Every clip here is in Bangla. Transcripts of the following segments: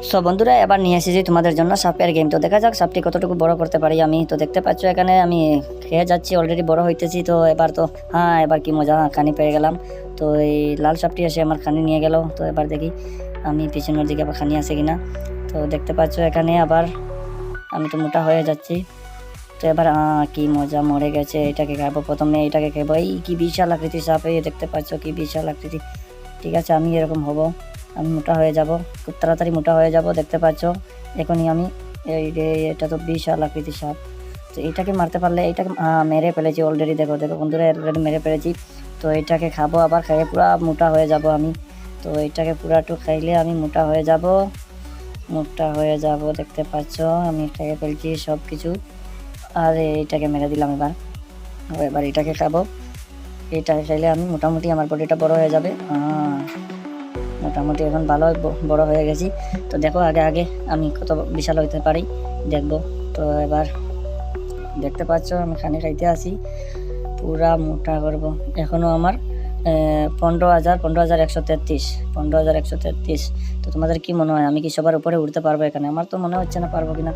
সো বন্ধুরা, এবার নিয়ে এসেছি তোমাদের জন্য সাপের গেম। তো দেখা যাক সাপটি কতটুকু বড় করতে পারি আমি। তো দেখতে পাচ্ছ এখানে আমি খেয়ে যাচ্ছি, অলরেডি বড় হইতেছি। তো এবার তো এবার কি মজা, খানি পেয়ে গেলাম। তো এই লাল সাপটি এসে আমার খানি নিয়ে গেল। তো এবার দেখি আমি পিছনের দিকে আবার খানি আছে কিনা। তো দেখতে পাচ্ছ এখানে আবার আমি তো মোটা হয়ে যাচ্ছি। তো এবার কি মজা, মরে গেছে। এটাকে খাবো, প্রথমে এটাকে খাবো। এই কি বিশাল আকৃতি সাপ, এই দেখতে পাচ্ছ কি বিশাল আকৃতি। ঠিক আছে, আমি এরকম হব, আমি মোটা হয়ে যাব, খুব তাড়াতাড়ি মোটা হয়ে যাব। দেখতে পাচ্ছ এখনই আমি এই রে, এটা তো বিশাল আকৃতি সাপ। তো এটাকে মারতে পারলে, এটাকে মেরে ফেলেছি অলরেডি। দেখো দেখো বন্ধুরা, অলরেডি মেরে ফেলেছি। তো এটাকে খাবো, আবার খাইয়ে পুরো মোটা হয়ে যাব আমি। তো এটাকে পুরো একটু খাইলে আমি মোটা হয়ে যাব, মোটা হয়ে যাব। দেখতে পাচ্ছ আমি খেয়ে ফেলছি সব কিছু। আর এইটাকে মেরে দিলাম। এবার এটাকে খাবো। এটাকে খাইলে আমি মোটামুটি আমার বডিটা বড় হয়ে যাবে। মোটামুটি এখন ভালো বড় হয়ে গেছি। তো দেখো আগে আগে আমি কত বিশাল হইতে পারি দেখবো। তো এবার দেখতে পাচ্ছ আমি খানি খাইতে আসি, পুরা মোটা করব। এখনও আমার 15,133। 15,133। তো তোমাদের কি মনে হয়, আমি কি সবার উপরে উঠতে পারবো এখানে? আমার তো মনে হচ্ছে না পারবো কিনা,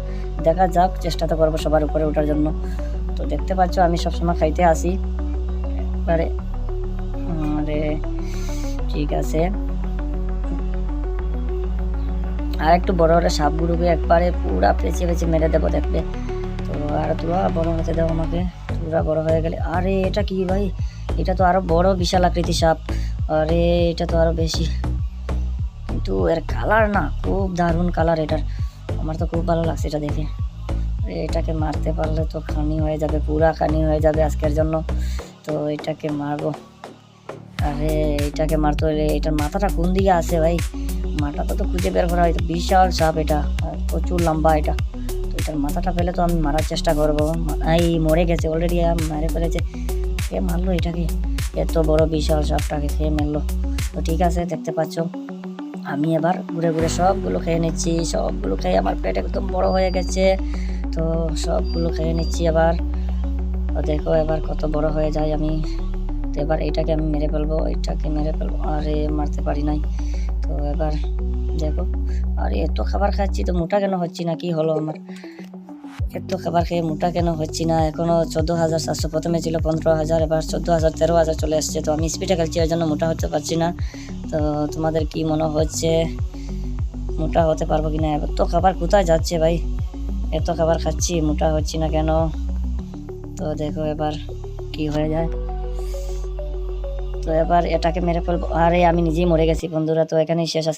দেখা যাক, চেষ্টা তো করবো সবার উপরে ওঠার জন্য। তো দেখতে পাচ্ছ আমি সবসময় খাইতে আসি। এবারে আরে ঠিক আছে, আর একটু বড় বড় সাপগুলোকে একবারে পুরা পেঁচে পেঁচে মেরে দেবো, দেখবে। তো আর তোরা বড় হতে দেবো আমাকে, পুরা বড় হয়ে গেলে। আরে এটা কি ভাই, এটা তো আরো বড় বিশাল আকৃতি সাপ। আরে এটা তো আরো বেশি, কিন্তু এর কালার না খুব দারুণ কালার এটার। আমার তো খুব ভালো লাগছে এটা দেখে। এটাকে মারতে পারলে তো খানি হয়ে যাবে, পুরা খানি হয়ে যাবে আজকের জন্য। তো এটাকে মারবো। আরে এটাকে মারতে হলে এটার মাথাটা কোন দিকে আছে ভাই, মাথাটা তো খুঁজে বের করা হয়তো। বিশাল সাপ এটা, প্রচুর লম্বা এটা। তো এটার মাথাটা পেলে তো আমি মারার চেষ্টা করবো। এই মরে গেছে অলরেডি, মেরে ফেলেছে। কে মারলো এটাকে, এত বড় বিশাল সাপটাকে খেয়ে মারলো। তো ঠিক আছে, দেখতে পাচ্ছ আমি এবার ঘুরে ঘুরে সবগুলো খেয়ে নিচ্ছি। সবগুলো খেয়ে আমার পেট একদম বড় হয়ে গেছে। তো সবগুলো খেয়ে নিচ্ছি আবার। তো দেখো এবার কত বড় হয়ে যায় আমি। তো এবার এটাকে আমি মেরে ফেলবো, এটাকে মেরে ফেলবো। আরে মারতে পারি নাই। তো এবার দেখো, আরে এত খাবার খাচ্ছি তো মোটা কেন হচ্ছি না, কি হলো আমার? এত খাবার খেয়ে মোটা কেন হচ্ছি না? এখনো 14,700, প্রথমে ছিল 15,000, এবার 14,000, 13,000 চলে আসছে। তো আমি স্পিডে খেলছি, ওই জন্য মোটা হতে পারছি না। তো তোমাদের কি মনে হচ্ছে মোটা হতে পারবো কিনা? এবার তো খাবার কোথায় যাচ্ছে ভাই, এত খাবার খাচ্ছি মোটা হচ্ছি না কেন? তো দেখো এবার কি হয়ে যায়। তো এবার এটাকে মেরে ফেলবো। আরে আমি নিজেই মরে গেছি বন্ধুরা। তো এখানেই শেষ আজকে।